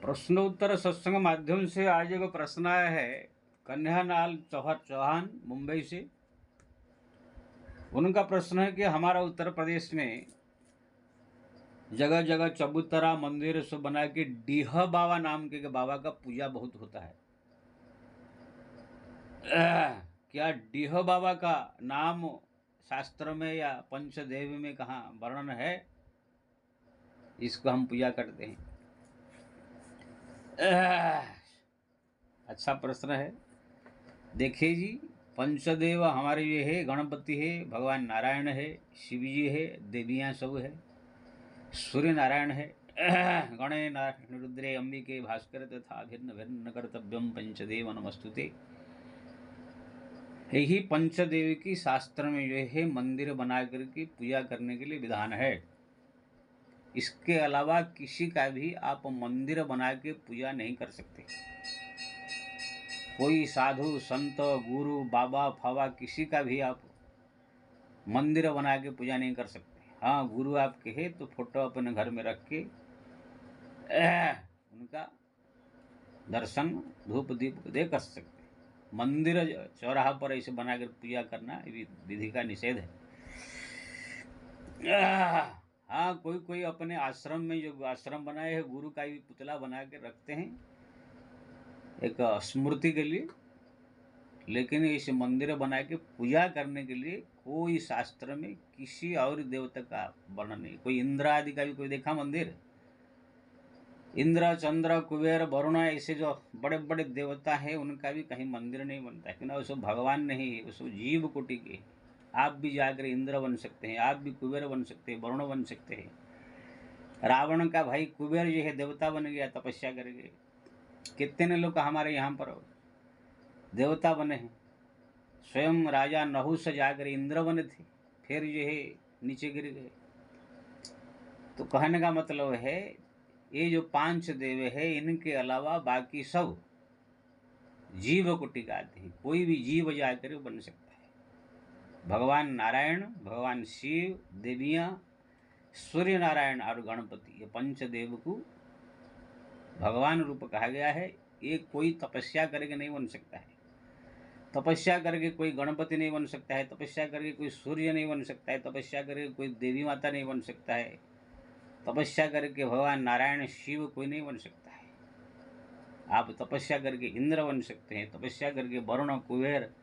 प्रश्नोत्तर सत्संग माध्यम से आज एक प्रश्न आया है कन्हैयालाल चौहान मुंबई से। उनका प्रश्न है कि हमारा उत्तर प्रदेश में जगह जगह चबूतरा मंदिर सब बना के डीह बाबा नाम के बाबा का पूजा बहुत होता है। क्या डीह बाबा का नाम शास्त्र में या पंचदेव में कहाँ वर्णन है? इसको हम पूजा करते हैं। अच्छा प्रश्न है। देखिए जी, पंचदेव हमारे ये है, गणपति है, भगवान नारायण है, शिव जी है, देवियाँ सब है, सूर्य नारायण है। गणे नारायण रुद्रे अंबिके भास्कर तथा भिन्न भिन्न कर्तव्यम पंचदेव नमस्तुते। यही पंचदेव की शास्त्र में जो है मंदिर बना करके पूजा करने के लिए विधान है। इसके अलावा किसी का भी आप मंदिर बना के पूजा नहीं कर सकते। कोई साधु संत गुरु बाबा फाबा किसी का भी आप मंदिर बना के पूजा नहीं कर सकते। हाँ, गुरु आपके है तो फोटो अपने घर में रख के उनका दर्शन धूप दीप दे कर सकते। मंदिर चौराहा पर ऐसे बना कर पूजा करना विधि का निषेध है। हाँ, कोई कोई अपने आश्रम में जो आश्रम बनाए है गुरु का भी पुतला बना के रखते हैं एक स्मृति के लिए, लेकिन इस मंदिर बना के पूजा करने के लिए कोई शास्त्र में किसी और देवता का वर्णन नहीं। कोई इंद्र आदि का भी कोई देखा मंदिर? इंद्र चंद्र कुबेर वरुण ऐसे जो बड़े बड़े देवता हैं उनका भी कहीं मंदिर नहीं बनता है, क्योंकि उसको भगवान नहीं है, उसको जीव कोटि के। आप भी जाकर इंद्र बन सकते हैं, आप भी कुबेर बन सकते हैं, वरुण बन सकते हैं। रावण का भाई कुबेर जो है देवता बन गया तपस्या करके। कितने लोग हमारे यहाँ पर देवता बने हैं। स्वयं राजा नहुष जाकर इंद्र बने थे, फिर जो है नीचे गिर गए। तो कहने का मतलब है ये जो पांच देव है इनके अलावा बाकी सब जीव को टिकाते हैं। कोई भी जीव जाकर बन सकता है। भगवान नारायण, भगवान शिव, देवियाँ, सूर्य नारायण और गणपति, ये पंचदेव को भगवान रूप कहा गया है। ये कोई तपस्या करके नहीं बन सकता है। तपस्या करके कोई गणपति नहीं बन सकता है, तपस्या करके कोई सूर्य नहीं बन सकता है, तपस्या करके कोई देवी माता नहीं बन सकता है, तपस्या करके भगवान नारायण शिव कोई नहीं बन सकता है। आप तपस्या करके इंद्र बन सकते हैं, तपस्या करके वरुण कुबेर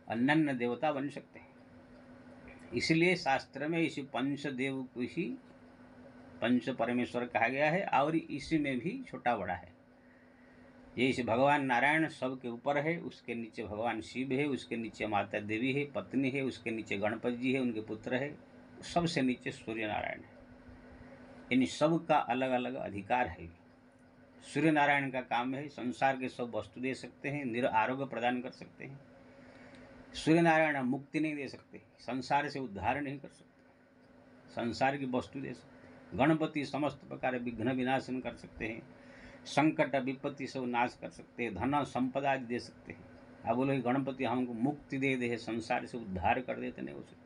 अन्य देवता बन सकते हैं। इसलिए शास्त्र में इसी पंचदेव को ही पंच परमेश्वर कहा गया है, और इसी में भी छोटा बड़ा है। जैसे भगवान नारायण सबके ऊपर है, उसके नीचे भगवान शिव है, उसके नीचे माता देवी है, पत्नी है, उसके नीचे गणपति जी है, उनके पुत्र है, सबसे नीचे सूर्य नारायण है। इन सब का अलग अलग अधिकार है। सूर्य नारायण का काम है संसार के सब वस्तु दे सकते हैं, आरोग्य प्रदान कर सकते हैं। सूर्य नारायण मुक्ति नहीं दे सकते, संसार से उद्धार नहीं कर सकते, संसार की वस्तु दे सकते। गणपति समस्त प्रकार विघ्न विनाशन कर सकते हैं, संकट विपत्ति सब नाश कर सकते हैं, धन संपदा दे सकते हैं। आप बोलो गणपति हमको मुक्ति दे दे, संसार से उद्धार कर देते, नहीं हो सकता।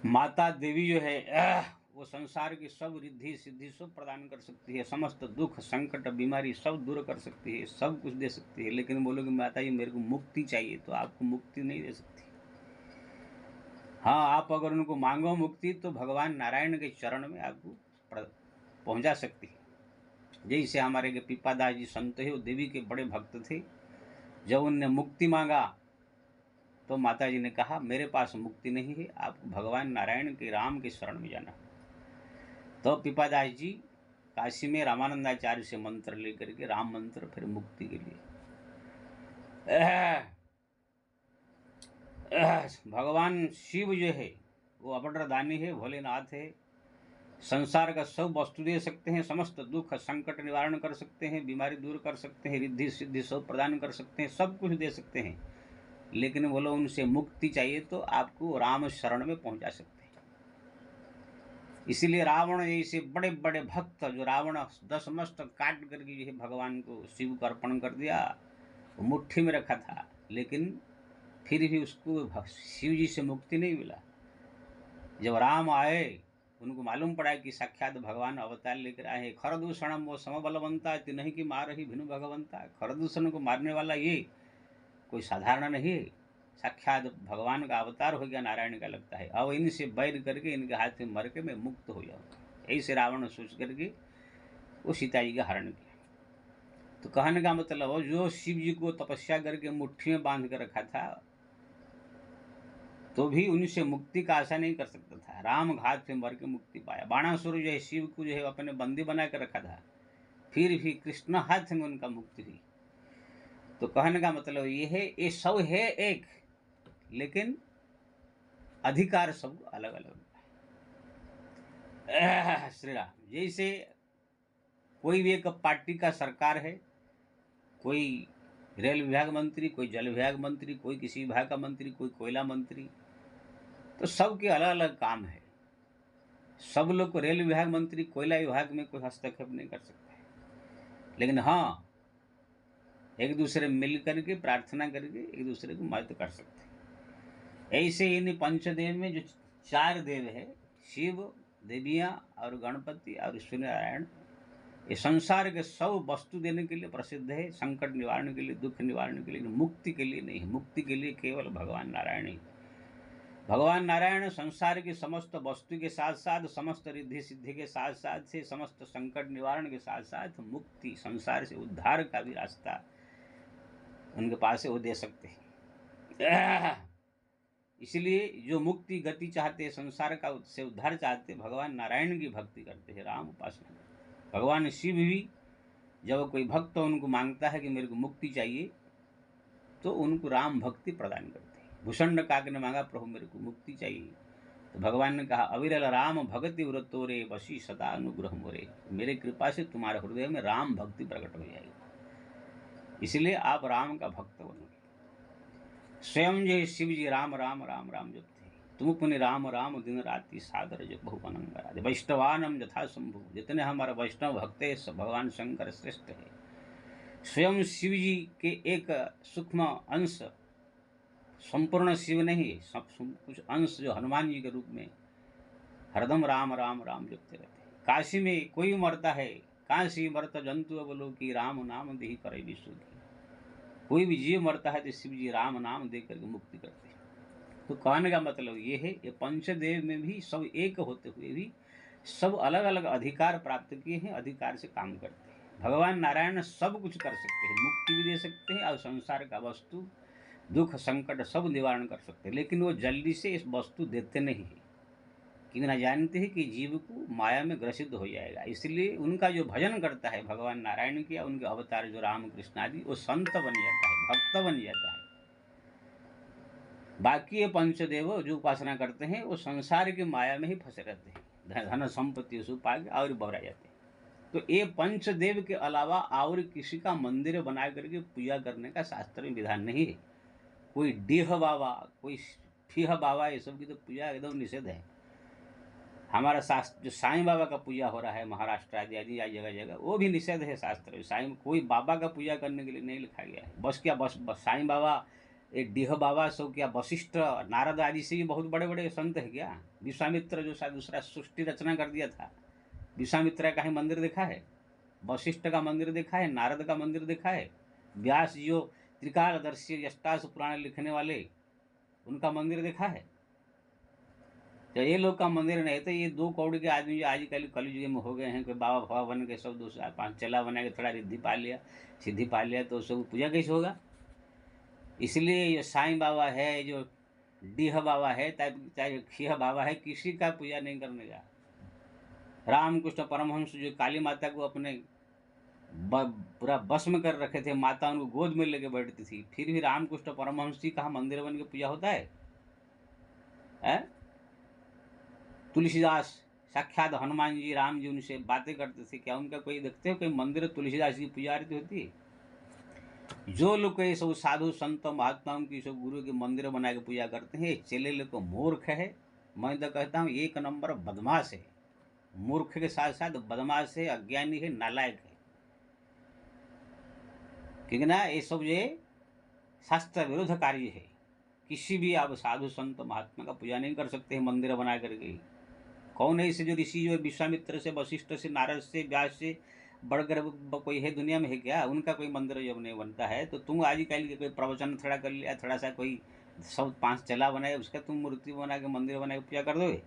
माता देवी जो है वो संसार की सब रिद्धि सिद्धि सब प्रदान कर सकती है, समस्त दुख संकट बीमारी सब दूर कर सकती है, सब कुछ दे सकती है। लेकिन बोलोगे माता जी मेरे को मुक्ति चाहिए, तो आपको मुक्ति नहीं दे सकती। हाँ, आप अगर उनको मांगो मुक्ति तो भगवान नारायण के चरण में आपको पहुंचा सकती है। जैसे हमारे के पीपादास जी संत है, वो देवी के बड़े भक्त थे। जब उनने मुक्ति मांगा तो माता जी ने कहा मेरे पास मुक्ति नहीं है, आपको भगवान नारायण के राम के शरण में जाना। तो पीपादास जी काशी में रामानंदाचार्य से मंत्र लेकर के राम मंत्र, फिर मुक्ति के लिए। भगवान शिव जो है वो अभद्रदानी है, भोलेनाथ है, संसार का सब वस्तु दे सकते हैं, समस्त दुख संकट निवारण कर सकते हैं, बीमारी दूर कर सकते हैं, रिद्धि सिद्धि सब प्रदान कर सकते हैं, सब कुछ दे सकते हैं। लेकिन बोलो उनसे मुक्ति चाहिए तो आपको राम शरण में पहुंचा सकते हैं। इसीलिए रावण ऐसे बड़े बड़े भक्त, जो रावण 10 मस्तक काट करके जो है भगवान को शिव को अर्पण कर दिया, वो मुट्ठी में रखा था, लेकिन फिर भी उसको शिव जी से मुक्ति नहीं मिला। जब राम आए उनको मालूम पड़ा कि साक्षात भगवान अवतार लेकर आए हैं। खरदूषणम वो समबलवंता तिन्हीं की मार ही भिनु भगवंता। खरदूषण को मारने वाला ये कोई साधारण नहीं है, साक्षात भगवान का अवतार हो गया, नारायण का लगता है। अब इनसे बैर करके इनके हाथ में मर के मैं मुक्त हो जाऊँ, ऐसे रावण सोच करके वो सीता जी का हरण किया। तो कहने का मतलब हो, जो शिव जी को तपस्या करके मुट्ठी में बांध कर रखा था, तो भी उनसे मुक्ति का आशा नहीं कर सकता था। राम घात से मर के मुक्ति पाया। बाणासुर जो है शिव को जो है अपने बंदी बना कर रखा था, फिर भी कृष्ण हाथ में उनका मुक्ति हुई। तो कहने का मतलब ये है, ये सब है एक, लेकिन अधिकार सब अलग अलग। श्री राम, जैसे कोई भी एक पार्टी का सरकार है, कोई रेल विभाग मंत्री, कोई जल विभाग मंत्री, कोई किसी विभाग का मंत्री, कोई कोयला मंत्री, तो सबके अलग अलग काम है। सब लोग को रेल विभाग मंत्री कोयला विभाग में कोई हस्तक्षेप नहीं कर सकता है, लेकिन हाँ एक दूसरे मिल करके प्रार्थना करके एक दूसरे को मदद कर सकते हैं। ऐसे इन पंचदेव में जो 4 देव है, शिव, देवियाँ और गणपति और सूर्यनारायण, ये संसार के सब वस्तु देने के लिए प्रसिद्ध है, संकट निवारण के लिए, दुख निवारण के लिए, मुक्ति के लिए नहीं। मुक्ति के लिए केवल भगवान नारायण ही। भगवान नारायण संसार की समस्त वस्तु के साथ साथ, समस्त रिद्धि सिद्धि के साथ साथ से, समस्त संकट निवारण के साथ साथ मुक्ति, संसार से उद्धार का भी रास्ता उनके पास है, वो दे सकते हैं। इसलिए जो मुक्ति गति चाहते हैं, संसार का से उद्धार चाहते, भगवान नारायण की भक्ति करते हैं, राम उपासना। भगवान शिव भी जब कोई भक्त उनको मांगता है कि मेरे को मुक्ति चाहिए, तो उनको राम भक्ति प्रदान करते हैं। भूषण काक ने मांगा, प्रभु मेरे को मुक्ति चाहिए, तो भगवान ने कहा, अविरल राम भक्ति व्रतो रे वशी सदा अनुग्रह मोरे। मेरे कृपा से तुम्हारे हृदय में राम भक्ति प्रकट हो जाएगी, इसलिए आप राम का भक्त बनोगे। स्वयं जय शिव जी राम राम राम राम जपते, तुम पुण्य राम राम दिन राति सागर जप बहु अनंग। वैष्णवानम यथा शंभु, जितने हमारे वैष्णव भक्त है सब भगवान शंकर श्रेष्ठ है। स्वयं शिव जी के एक सूक्ष्म अंश, संपूर्ण शिव नहीं, सब कुछ अंश जो हनुमान जी के रूप में हरदम राम राम राम जपते रहते हैं। काशी में कोई मरता है, काशी मरत जंतु बोलो कि राम नाम देहि करे विश्व की। कोई भी जीव मरता है तो शिव जी राम नाम दे करके मुक्ति करते हैं। तो कहने का मतलब ये है, ये पंचदेव में भी सब एक होते हुए भी सब अलग अलग अधिकार प्राप्त किए हैं, अधिकार से काम करते हैं। भगवान नारायण सब कुछ कर सकते हैं, मुक्ति भी दे सकते हैं और संसार का वस्तु दुख संकट सब निवारण कर सकते हैं, लेकिन वो जल्दी से इस वस्तु देते नहीं है, क्योंकि ना जानते हैं कि जीव को माया में ग्रसित हो जाएगा। इसलिए उनका जो भजन करता है भगवान नारायण की, उनके अवतार जो राम कृष्ण आदि, वो संत बन जाता है, भक्त बन जाता है। बाकी ये पंचदेव जो उपासना करते हैं वो संसार की माया में ही फंसे रहते हैं, धन संपत्ति सुपा के और बहरा जाते हैं। तो ये पंचदेव के अलावा और किसी का मंदिर बना करके पूजा करने का शास्त्र में विधान नहीं है। कोई डीह बाबा, कोई फीह बाबा, ये सब की तो पूजा एकदम निषेध है। हमारा शास्त्र जो साईं बाबा का पूजा हो रहा है महाराष्ट्र आदि जगह जगह, वो भी निषेध है शास्त्र में। साईं कोई बाबा का पूजा करने के लिए नहीं लिखा गया है। बस क्या बस साईं बाबा, एक डीह बाबा सब क्या वशिष्ठ नारद आदि से भी बहुत बड़े बड़े संत है क्या? विश्वामित्र जो शायद दूसरा सृष्टि रचना कर दिया था, विश्वामित्र का ही मंदिर देखा है? वशिष्ठ का मंदिर देखा है? नारद का मंदिर देखा है? व्यास जो त्रिकालदर्शी अष्टादश पुराण लिखने वाले, उनका मंदिर देखा है? तो ये लोग का मंदिर नहीं, तो ये 2 करोड़ के आदमी जो आजकल कलयुग में हो गए हैं, कोई बाबा बाबा बन के सब 2-5 चला बना के थोड़ा रिद्धि पा लिया, सिद्धि पा लिया, तो सब पूजा कैसे होगा? इसलिए ये साईं बाबा है, जो डीह बाबा है, चाहे खीह बाबा है, किसी का पूजा नहीं करने का। रामकृष्ण परमहंस जो काली माता को अपने पूरा बस में कर रखे थे, माता उनको गोद में लेके बैठती थी, फिर भी रामकृष्ण परमहंस जी कहाँ मंदिर बन के पूजा होता है? तुलसीदास साक्षात हनुमान जी राम जी उनसे बातें करते थे, क्या उनका कोई देखते हो कोई मंदिर तुलसीदास जी पूजा आरती होती है? जो लोग ये सब साधु संत महात्माओं की सब गुरु के मंदिर बना के पूजा करते हैं, चेले लोग को मूर्ख है। मैं तो कहता हूँ 1 नंबर बदमाश है। मूर्ख के साथ साथ बदमाश है, अज्ञानी है, नालायक है। क्योंकि ना ये सब ये शास्त्र विरुद्ध कार्य है। किसी भी आप साधु संत महात्मा का पूजा नहीं कर सकते हैं मंदिर बना करके। कौन है इसे जो ऋषि जो विश्वामित्र से, वशिष्ठ से, नारद से, व्यास से बढ़कर कोई है दुनिया में? है क्या? उनका कोई मंदिर जब नहीं बनता है तो तुम आजकल के कोई प्रवचन थोड़ा कर लिया, थोड़ा सा कोई सब 5 चला बनाए, उसका तुम मूर्ति बना के मंदिर बना के पूजा कर दोगे?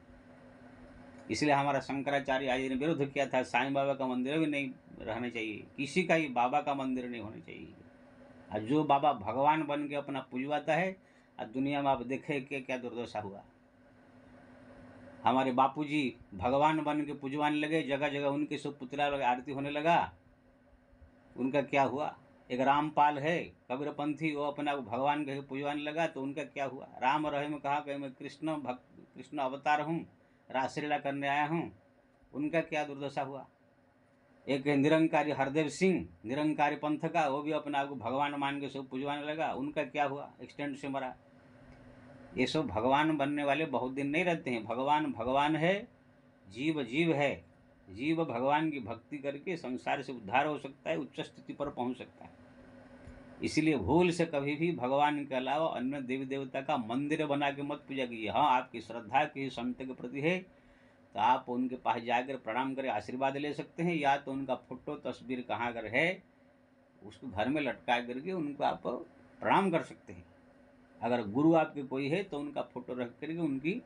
इसलिए हमारा शंकराचार्य आर्य ने विरोध किया था, साईं बाबा का मंदिर भी नहीं रहना चाहिए, किसी का ही बाबा का मंदिर नहीं होना चाहिए। और जो बाबा भगवान बन के अपना पूजवाता है, और दुनिया में आप देखे कि क्या दुर्दशा हुआ। हमारे बापूजी भगवान बन के पूजवाने लगे, जगह जगह उनके सब पुतला आरती होने लगा। उनका क्या हुआ? एक रामपाल है कबीरपंथी, वो अपना भगवान कह पूजवाने लगा, तो उनका क्या हुआ? राम रहे में कहा कि मैं कृष्ण अवतार हूँ, रासलीला करने आया हूँ, उनका क्या दुर्दशा हुआ। एक निरंकारी हरदेव सिंह, निरंकारी पंथ का, वो भी अपने आप को भगवान मान के सब पूजवाने लगा, उनका क्या हुआ? एक्सीडेंट से मरा। ये सब भगवान बनने वाले बहुत दिन नहीं रहते हैं। भगवान भगवान है, जीव जीव है। जीव भगवान की भक्ति करके संसार से उद्धार हो सकता है, उच्च स्थिति पर पहुंच सकता है। इसलिए भूल से कभी भी भगवान के अलावा अन्य देवी देवता का मंदिर बना के मत पूजा कीजिए। हाँ, आपकी श्रद्धा किसी संत के प्रति है तो आप उनके पास जाकर प्रणाम कर आशीर्वाद ले सकते हैं, या तो उनका फोटो तस्वीर कहाँ अगर है उसको घर में लटका करके उनको आप प्रणाम कर सकते हैं। अगर गुरु आपके कोई है तो उनका फोटो रख करके उनकी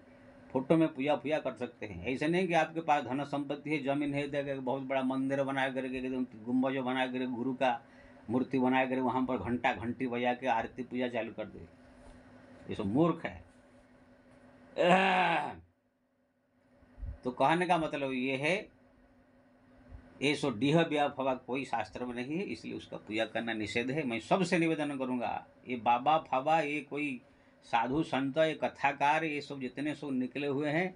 फोटो में पूजा कर सकते हैं। ऐसा नहीं कि आपके पास धन संपत्ति है, जमीन है, तो बहुत बड़ा मंदिर बना करके एकदम गुम्बज बना करके गुरु का मूर्ति बना कर वहाँ पर घंटा घंटी बजा के आरती पूजा चालू कर दे। ये सब मूर्ख है। तो कहने का मतलब ये है, ये सो डीह व्याफवा कोई शास्त्र में नहीं है, इसलिए उसका पूजा करना निषेध है। मैं सबसे निवेदन करूंगा, ये बाबा फाबा, ये कोई साधु संत, ये कथाकार, ये सब जितने सब निकले हुए हैं,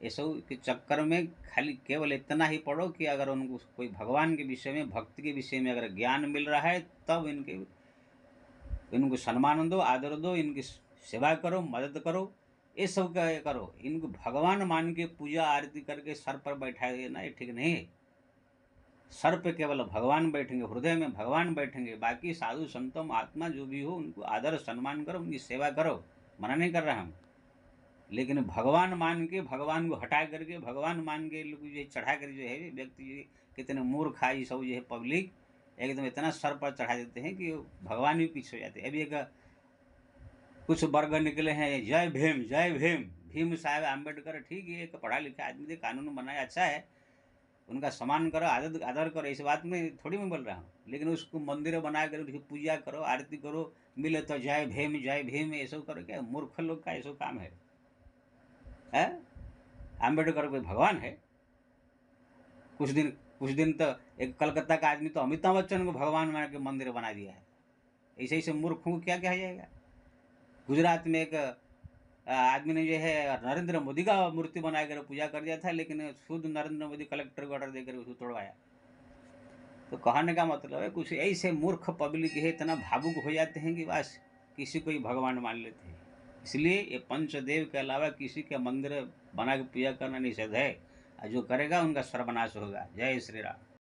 ये सब के चक्कर में खाली केवल इतना ही पढ़ो कि अगर उनको कोई भगवान के विषय में, भक्ति के विषय में अगर ज्ञान मिल रहा है तब इनको सम्मान दो, आदर दो, इनकी सेवा करो, मदद करो, ये सब का करो। इनको भगवान मान के पूजा आरती करके सर पर बैठा देना ये ठीक नहीं है। सर पे केवल भगवान बैठेंगे, हृदय में भगवान बैठेंगे, बाकी साधु संतों आत्मा जो भी हो उनको आदर सम्मान करो, उनकी सेवा करो, मना नहीं कर रहा हम। लेकिन भगवान मान के, भगवान को हटा करके भगवान मान के लोग जो चढ़ा कर जो है व्यक्ति, कितने मूर्ख है सब जो है पब्लिक, एकदम इतना सर पर चढ़ा देते हैं कि भगवान भी पीछे हो जाते हैं। अभी एक कुछ वर्ग निकले हैं, जय भीम जय भीम, भीम साहब आम्बेडकर, ठीक है, एक पढ़ा लिखा आदमी थे, कानून बनाया अच्छा है, उनका सम्मान करो, आदर करो, इस बात में थोड़ी मैं बोल रहा हूँ। लेकिन उसको मंदिर बना कर उसकी पूजा करो, आरती करो, मिले तो जय भीम ये सब करो, क्या मूर्ख लोग का ऐसा काम है? आम्बेडकर कोई भगवान है? कुछ दिन तो एक कलकत्ता का आदमी तो अमिताभ बच्चन को भगवान मान के मंदिर बना दिया है। ऐसे ऐसे मूर्खों को क्या कहा जाएगा? गुजरात में एक आदमी ने जो है नरेंद्र मोदी का मूर्ति बनाकर पूजा कर दिया था, लेकिन खुद नरेंद्र मोदी कलेक्टर को ऑर्डर देकर उसको तोड़वाया। तो कहने का मतलब है, कुछ ऐसे मूर्ख पब्लिक है, इतना भावुक हो जाते हैं कि बस किसी को ही भगवान मान लेते हैं। इसलिए ये पंचदेव के अलावा किसी के मंदिर बना के पूजा करना निषेध है, और जो करेगा उनका सर्वनाश होगा। जय श्री राम।